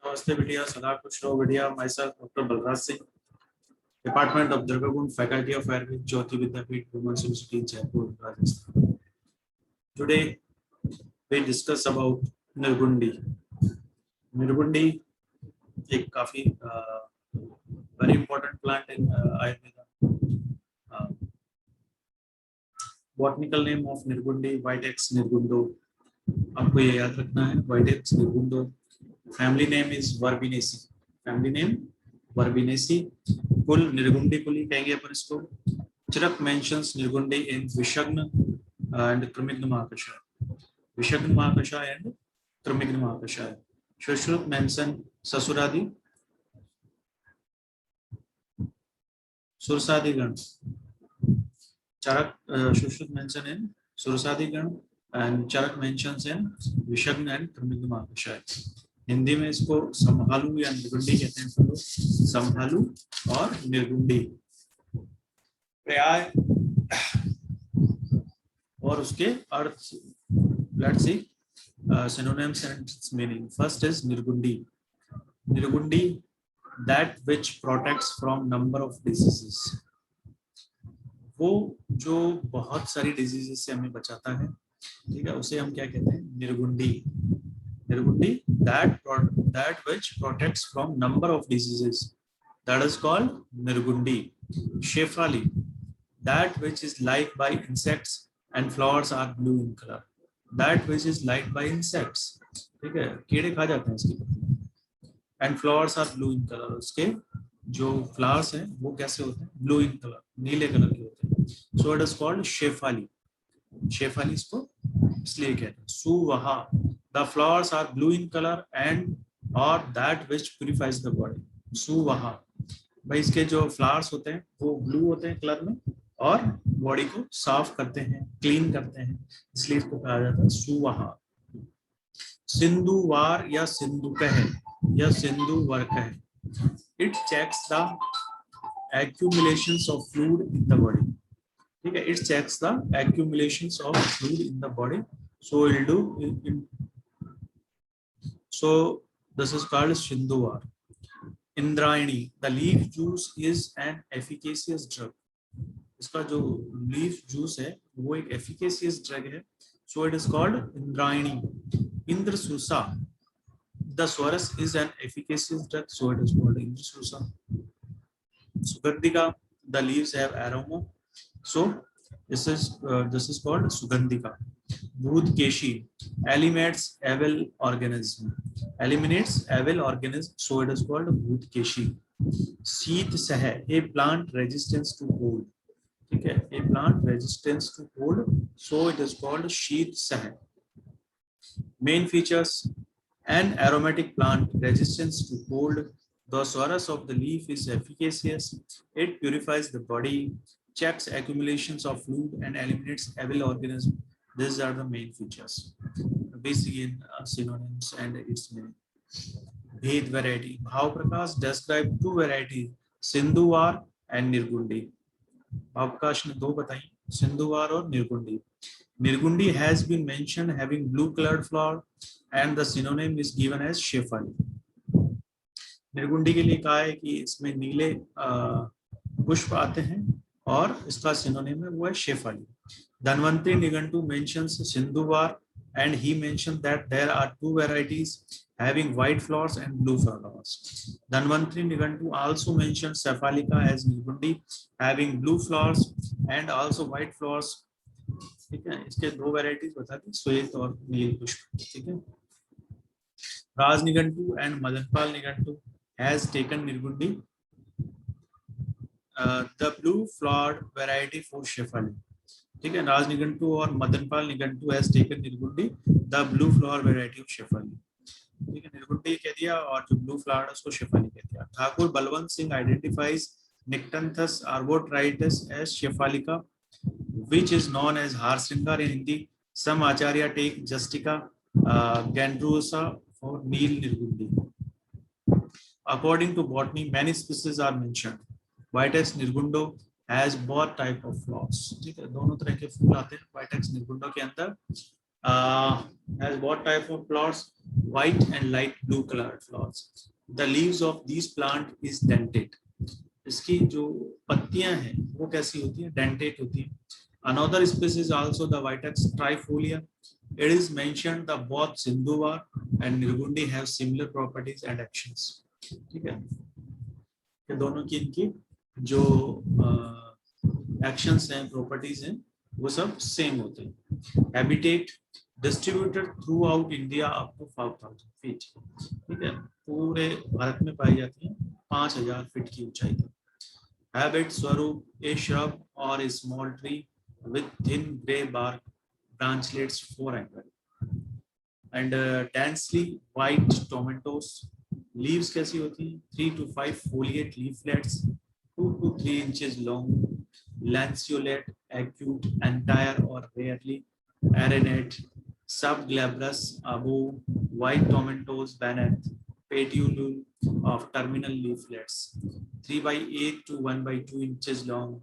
नमस्ते बिटिया, सदा खुश रहो बिटिया। Myself doctor Balraj Singh, department of Durgakund, faculty of Ayurveda, Jyoti Vidyapeeth, women's university, Jaipur, Rajasthan. Today we discuss about Nirgundi. Nirgundi एक काफी very important plant in Ayurveda. Botanical name of Nirgundi Vitex negundo, आपको ये याद रखना है, Vitex negundo. Family name is Verbenaceae, family name Verbenaceae. कुल निर्गुंडी कुली कहेंगे अपन इसको। Charak mentions Nirgundi in Vishaghna and त्रिमिग्न महाकषाय, विषग्न महाकषाय एंड त्रिमिग्न महाकषाय। सुश्रुत मेंशन ससुरादि Surasadigana, Charaka Sushruta mention in Surasadigana and Charaka mentions in Vishaghna and त्रिमिग्न महाकषाय। हिंदी में इसको संभालू या निर्गुंडी कहते हैं सब लोग, संभालू और निर्गुंडी। पर्याय और उसके अर्थ, let's see synonyms and its meaning. First is Nirgundi. Nirgundi, that which protects from number of diseases, वो जो बहुत सारी डिजीजेस से हमें बचाता है, ठीक है, उसे हम क्या कहते हैं? निर्गुंडी। Nirgundi, that which protects from number of diseases, that is called निर्गुंडी। Shefali, that which is liked by insects and flowers are blue in color, that which is liked by insects, ठीक है, कीड़े खा जाते हैं इसकी पत्तियां। and flowers are blue in color, उसके जो फ्लावर्स हैं वो कैसे होते हैं? ब्लू इन कलर, नीले कलर के होते हैं। So it is called Shephali. Shephali इसको इसलिए कहते हैं Suvaha, the flowers are blue in colour and और that which purifies the body. Suvaha, भाई इसके जो फ्लावर्स होते हैं वो ब्लू होते हैं कलर में और बॉडी को साफ करते हैं, क्लीन करते हैं, इसलिए इसको कहा जाता है सुवहा। सिंधुवार या सिंधुकह या सिंधुवर्कह, it checks the accumulations of fluid in the body, ठीक है, it checks the accumulations of fluid in the body, so it will do so this is called Sindhuvar. Indrayani, the leaf juice is an efficacious drug, इसका जो leaf juice है वो एक efficacious drug है, so it is called Indrayani. Indrasusa, the Swarus is an efficacious drug, so it is called Indrasusa. Sugandhika, the leaves have aroma, so this is called Sugandhika. Bhutkeshi, eliminates evil organism, so it is called Bhutkeshi. Sheet Sah, a plant resistance to cold, ठीक है, a plant resistance to cold, so it is called Sheet Sah. Main features: an aromatic plant, resistance to cold, the source of the leaf is efficacious, it purifies the body, checks accumulations of fluid and eliminates evil organism. These are the main features. Basic in synonyms and its meaning. Bhed variety. Bhav Prakash describe two varieties, Sindhuvar and Nirgundi. Bhav Prakash ने दो बताई, सिंधुवार और निर्गुंडी। Nirgundi has been mentioned having blue colored flower and the synonym is given as Shefali. निर्गुंडी के लिए कहा है कि इसमें नीले पुष्प आते हैं और इसका सिनोनिम है वो है Shefali. Dhanvantari Nighantu mentions सिंधुवार and he mentioned that there are two varieties having white flowers and blue flowers. Dhanvantari Nigantu also mentions Cephalica as Nirgundi having blue flowers and also white flowers, ठीक है, इसके दो वैरायटीज बता दी, श्वेत और नील पुष्प, ठीक है। Raj Nighantu and Madanpal Nighantu has taken nirgundi the blue flowered variety for shefali, ठीक है, राज निघंटु और Madanpal Nighantu has taken nirgundi the blue flower variety of shefali, ठीक है, निर्गुंडी कह दिया और जो ब्लू फ्लावर उसको शेफाली कह दिया। Thakur Balwant Singh identifies nyctanthes arbortristis as shefalika, which is known as Harshringar in Hindi. Some Acharya take Justica glandrosa for Neel Nirgundi. According to botany, many species are mentioned. Vitex nirgundo has both type of flowers, ठीक है, दोनों तरह के फूल आते हैं Vitex nirgundo के अंदर, Has what type of flowers? White and light blue colored flowers. The leaves of these plant is dentate. इसकी जो पत्तियां हैं वो कैसी होती है? डेंटेट होती है. Another species also the Vitex trifolia. It is mentioned the both Sindhuvar and Nirgundi have similar properties and actions. ठीक है, ये दोनों की इनकी जो एक्शंस हैं, प्रॉपर्टीज हैं, वो सब सेम होते हैं. Habitat distributed throughout India up to 5000 feet. ठीक है, पूरे भारत में पाई जाती है 5000 फीट की ऊंचाई तक. हैबिट स्वरूप ए श्रब और a small tree with thin grey bark branchlets 4 angle and densely white tomatoes. Leaves कैसी होती हैं? 3 to 5 foliate leaflets 2 to 3 inches long, lanceolate, acute, entire or rarely arenate, subglabrous above, white tomatoes beneath, petiole of terminal leaflets 3 by 8 to 1 by 2 inches long,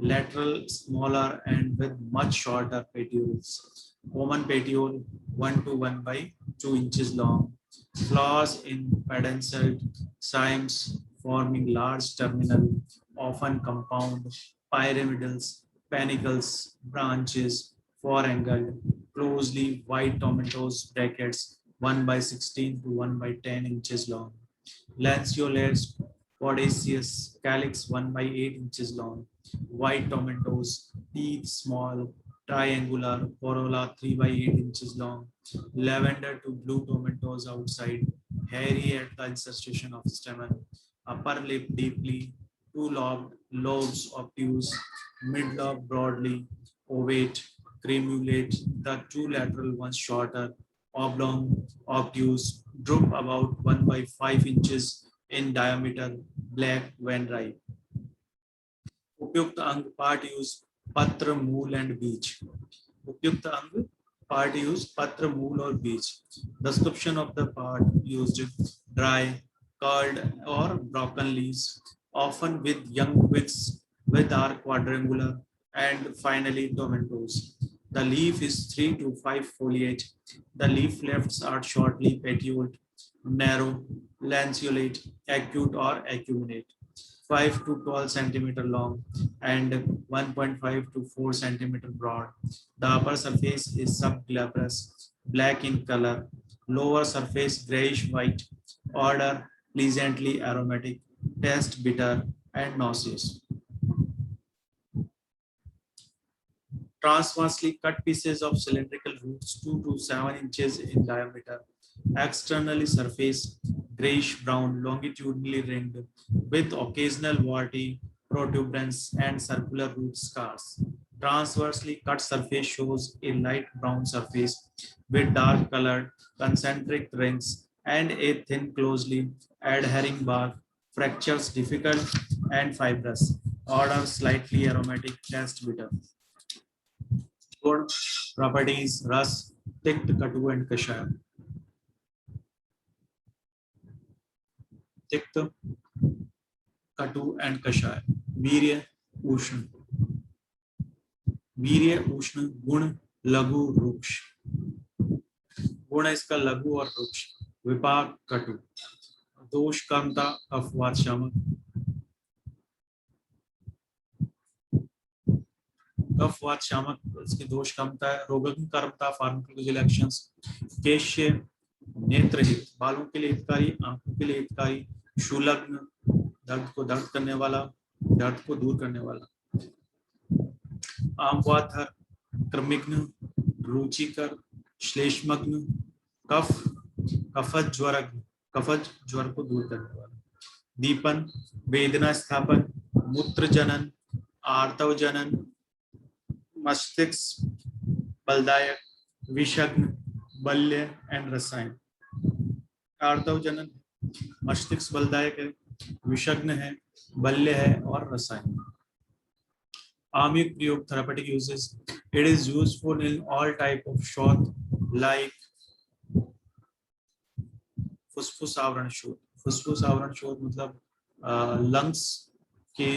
lateral smaller and with much shorter petioles. Common petiole 1 to 1 by 2 inches long. Flowers in pedicelled cymes forming large terminal, often compound, pyramidals, panicles, branches, 4-angled, closely white tomatoes brackets 1 by 16 to 1 by 10 inches long. Lanceolates, podaceous, calyx 1 by 8 inches long. White tomatoes, teeth small, triangular, corolla 3 by 8 inches long. Lavender to blue tomatoes outside, hairy at the insertion of stamen. Upper lip deeply, two lobes obtuse, mid-lobe broadly ovate, cremulate, the two lateral ones shorter, oblong, obtuse, droop about 1 by 5 inches in diameter, black when ripe. उपयुक्त अंग part use पत्र, मूल and बीज. उपयुक्त अंग part use पत्र, मूल और बीज. Description of the part used dry, curled और broken leaves, often with young twigs with are quadrangular, and finally tomatoes. The leaf is 3 to 5 foliate. The leaflets are shortly petioled, narrow, lanceolate, acute or acuminate, 5 to 12 centimeter long and 1.5 to 4 centimeter broad. The upper surface is subglabrous, black in color. Lower surface grayish white. Odor pleasantly aromatic. Taste bitter and nauseous. Transversely cut pieces of cylindrical roots 2 to 7 inches in diameter. Externally surface grayish brown, longitudinally ringed, with occasional warty protuberance and circular root scars. Transversely cut surface shows a light brown surface with dark colored concentric rings and a thin closely adhering bark. Fractures difficult and fibrous. Odor slightly aromatic, taste bitter. गुण properties रस, तिक्त, कटु and कषाय. तिक्त, कटु and कषाय. वीर्य, उष्ण. वीर्य, उष्ण. गुण लघु, रुक्ष. गुण है इसका लघु और रुक्ष. विपाक कटु. दोष कामता अपवाद शामक. कफवात शामक, इसके दोष कमता है. रोगन कर्मता, फार्माकोलॉजिकल एक्शंस. केश्य, नेत्रहित, बालों के लिए हितकारी, आंखों के लिए हितकारी. शूलग्न, दर्द को दर्द करने वाला, दर्द को दूर करने वाला. आमवाथर, क्रमिग्न, रुचिकर, श्लेष्मग्न. कफ, कफज ज्वरग्न, कफज ज्वर को दूर करने वाला. दीपन, वेदना स्थापन. मूत्र जनन, आर्तव जनन. मस्तिष्क बलदायक, विषग्न, बल्य एंड रसायन. आर्तव जनन, मस्तिष्क बलदायक है, विषग्न है, बल्य है और रसायन. आम्युक प्रयोग, therapeutic uses. It is useful in all type of shoth like phuphus avaran shoth. फुसफुस avaran शोथ मतलब लंग्स के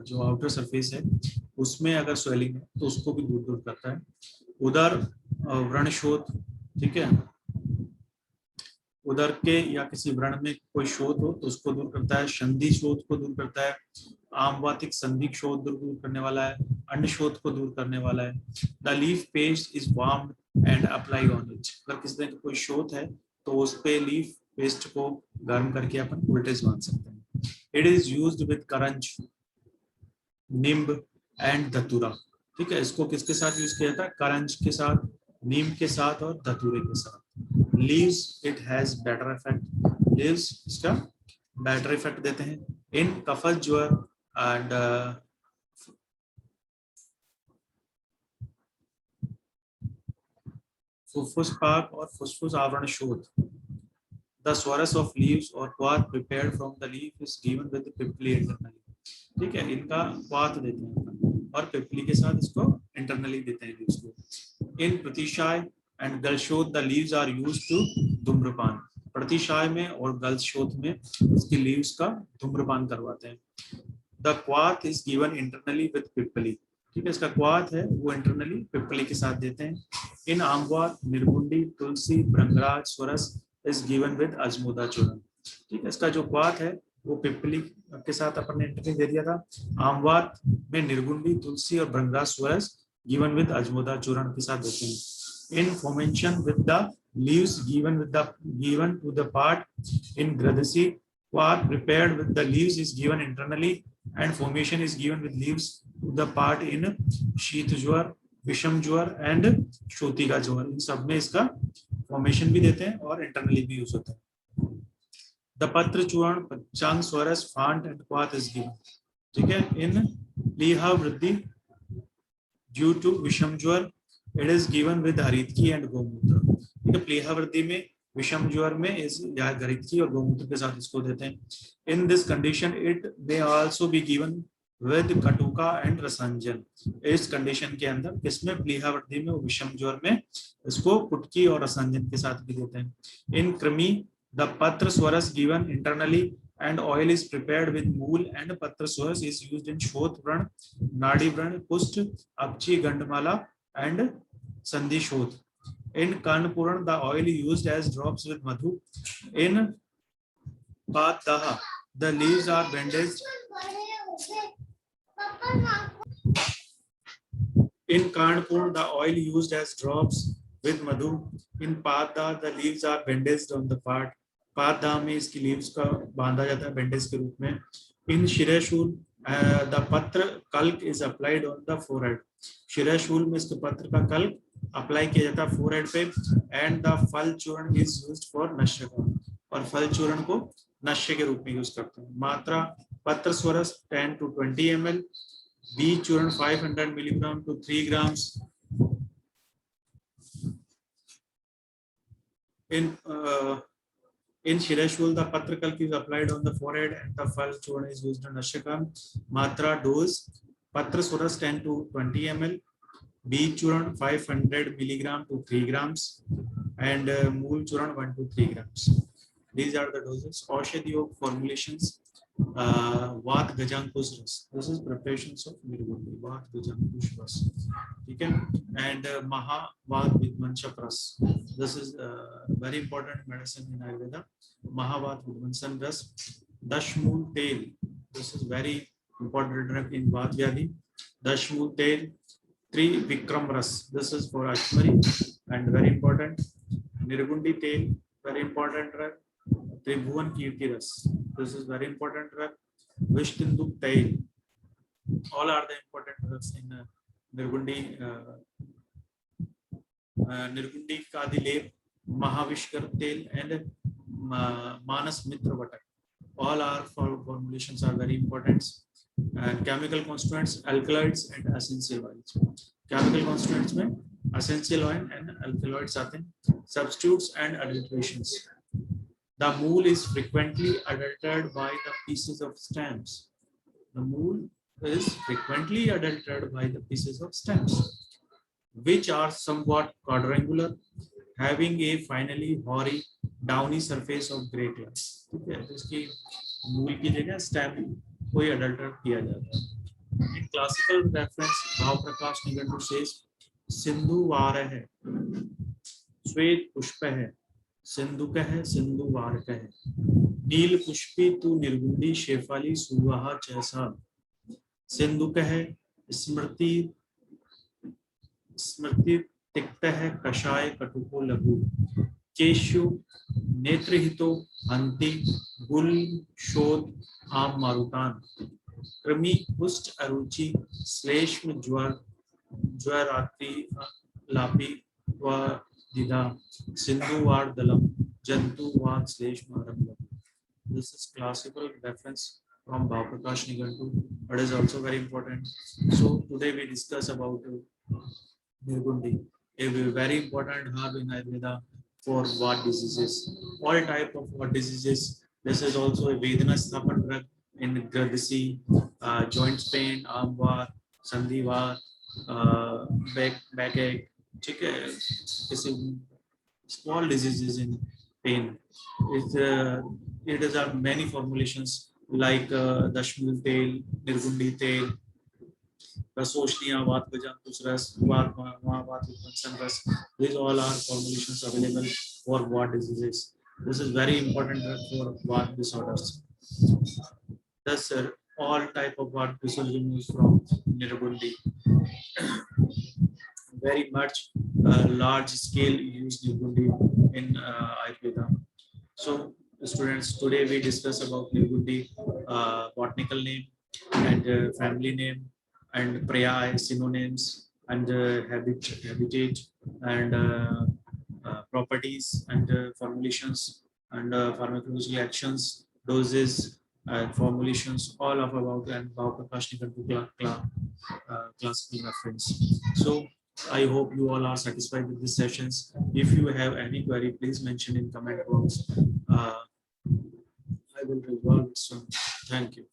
जो आउटर सरफेस है उसमें अगर स्वेलिंग है तो उसको भी दूर दूर करता है. उदर व्रणशोथ, ठीक है, उदर के या किसी व्रण में कोई शोथ हो तो उसको दूर करता है। संधि शोथ को दूर करता है। आमवातिक संधि शोथ दूर करने वाला है। अंड शोथ को दूर करने वाला है। The leaf paste is warm and apply on it. अगर किसी तरह कोई शोथ है तो उस पे लीफ पेस्ट को गर्म करके अपन वोल्टेज बांध सकते हैं। It is used with karanj, nimb and dhatura, ठीक है। इसको किसके साथ यूज किया जाता है? करंज के साथ, नीम के साथ और धतूरे के साथ। Leaves it has better effect, leaves इसका बेटर इफेक्ट देते हैं। इन कफज ज्वर एंड फुफ्फुस पाक और फुफ्फुस आवरण शोथ। The source of leaves or cloth prepared from the leaf is given with the Pipli internally, ठीक है। इनका क्वाथ देते हैं और पिपली के साथ इसको इंटरनली देते हैं लीव्स को। In pratishay and galshoth the leaves are used to dhumrapan. प्रतिशाय में और गलशोथ में इसकी लीव्स का धूम्रपान करवाते हैं। द क्वाथ इज गिवन इंटरनली विद पिपली, ठीक है। इसका क्वाथ है वो इंटरनली पिपली के साथ देते हैं। इन आमवात, निर्गुंडी, तुलसी, भृंगराज, स्वरस इज गिवन विद अजमोदा चूर्ण, ठीक है। इसका जो क्वाथ है वो पिपली के साथ अपन ने इंटरनली दे दिया था। आमवात में निर्गुंडी, तुलसी और भृंगराज स्वरस गिवन विद अजमोदा चूर्ण के साथ देते हैं। In formation with the leaves given to the part in Gradasi, quath prepared with the leaves is given internally and formation is given with leaves to the part in शीत ज्वर, विषम ज्वर and श्रोतिका ज्वर। इन सब में इसका फॉर्मेशन भी देते हैं और इंटरनली भी यूज होता है। The patra churna, panchang swaras, phant and kwath is given, ठीक है। In liha vriddhi due to visham jwar it is given with haritaki and gomutra, ठीक है। प्लीहा वृद्धि में, विषम ज्वर में इस हरितकी और गोमूत्र के साथ इसको देते हैं। In this condition it may also be given with katuka and rasanjan. इस कंडीशन के अंदर किसमें? प्लीहा वृद्धि में, विषम ज्वर में इसको कुटकी और रसांजन के साथ भी देते हैं। इन krimi the patra swaras given internally and oil is prepared with mool and patra source is used in shoth vran, nadi vran, kusht, apchi, gandmala and sandhi shoth. In karnapuran the oil is used as drops with madhu. In pataha the leaves are bandaged. In karnapuran the oil used as drops with madhu. In pataha the leaves are bandaged on the part. पातदाह में इसकी leaves का बांधा जाता है bandage के रूप में। इन shirshool the patra कल्क is applied on the forehead. शिरशूल में इसके पत्र का कल्क अप्लाई किया जाता है फोरहेड पे। एंड द फल चूर्ण इज यूज्ड फॉर नश्य, और फल चूर्ण को नश्य के रूप में यूज करते हैं। मात्रा पत्र स्वरस 10 to 20 ml, बीज चूर्ण 500 milligram to 3 grams। In Shirashul, the patrakalk is applied on the forehead and the fal churna is used on Ashakam. Matra dose, patra suras 10 to 20 ml, beej churna 500 milligram to 3 grams, and mool churna 1 to 3 grams. These are the doses. Aushadhi Yog formulations, Vat Gajankush Ras. This is preparations of Nirgundi, Vat Gajankush Ras. Okay? And Maha Vat Vidmansha Ras. This is very important medicine in Ayurveda. Mahavat Vidmansan Ras. Dashmool Tel. This is very important drug in Vat Vyadhi. Dashmool Tel. Vikram Ras. This is for Ashmari and very important. Nirgundi Tel. Very important drug. Tribhuvan Kirti Ras. This is very important drug. Vishtinduk Tail. All are the important drugs in Nirgundi. Nirgundi Kadilep, Mahavishkar Tel and Manas Mitra Vatak. All our formulations are very important. And chemical constituents, alkaloids and essential oils. Chemical constituents में essential oil and alkaloids आते हैं. Substitutes and adulterations. The mool is frequently adulterated by the pieces of stems. The mool is frequently adulterated by the pieces of stems, which are somewhat quadrangular, having a finely hoary, downy surface of grey color. ठीक है, इसकी मूल की जगह stem को ही adulterate किया जाता है. In classical reference, Bhav Prakash Nigandu says सिंधुवार है, श्वेत पुष्प है, सिंधुक है, सिंधुवार है, नील पुष्पी तू निर्गुंडी शेफाली सुवाहा जैसा, सिंधुक है, स्मृति स्मृति तिक्त है, कषाय कटुको लघु, केशु नेत्रहितो हंति, गुल शोध आम मारुतान, कृमि पुष्ट अरुचि श्लेष्म ज्वर ज्वराति लापी व दिदा, सिंधुवार दलम जंतुवाद श्लेष्म आरंभ. This is classical reference from Bhavaprakash Nigantu, but is also very important. So today we discuss about Nirgundi, a very important herb in Ayurveda for what diseases, all type of what diseases. This is also a Vedana Sthapan drug in Gardisi, joint pain, arm war, Sandhivar, backache, small diseases in pain. It is have many formulations like Dashmul Tel, Nirgundi Tel, Rasoshniya, Vatvajantus Ras, Vatvajansan Ras. These all are formulations available for what diseases. This is very important drug for what disorders. Thus, all type of what disorder from Nirgundi. Very much large scale use Nirgundi in Ayurveda. So, students, today we discuss about Nirgundi botanical name and family name and Praya synonyms and habitat and properties and formulations and pharmacological actions, doses, formulations, all of about and Bhavaprakash Nigantu classical reference. So I hope you all are satisfied with these sessions. If you have any query, please mention in comment box. I will resolve it soon. Thank you.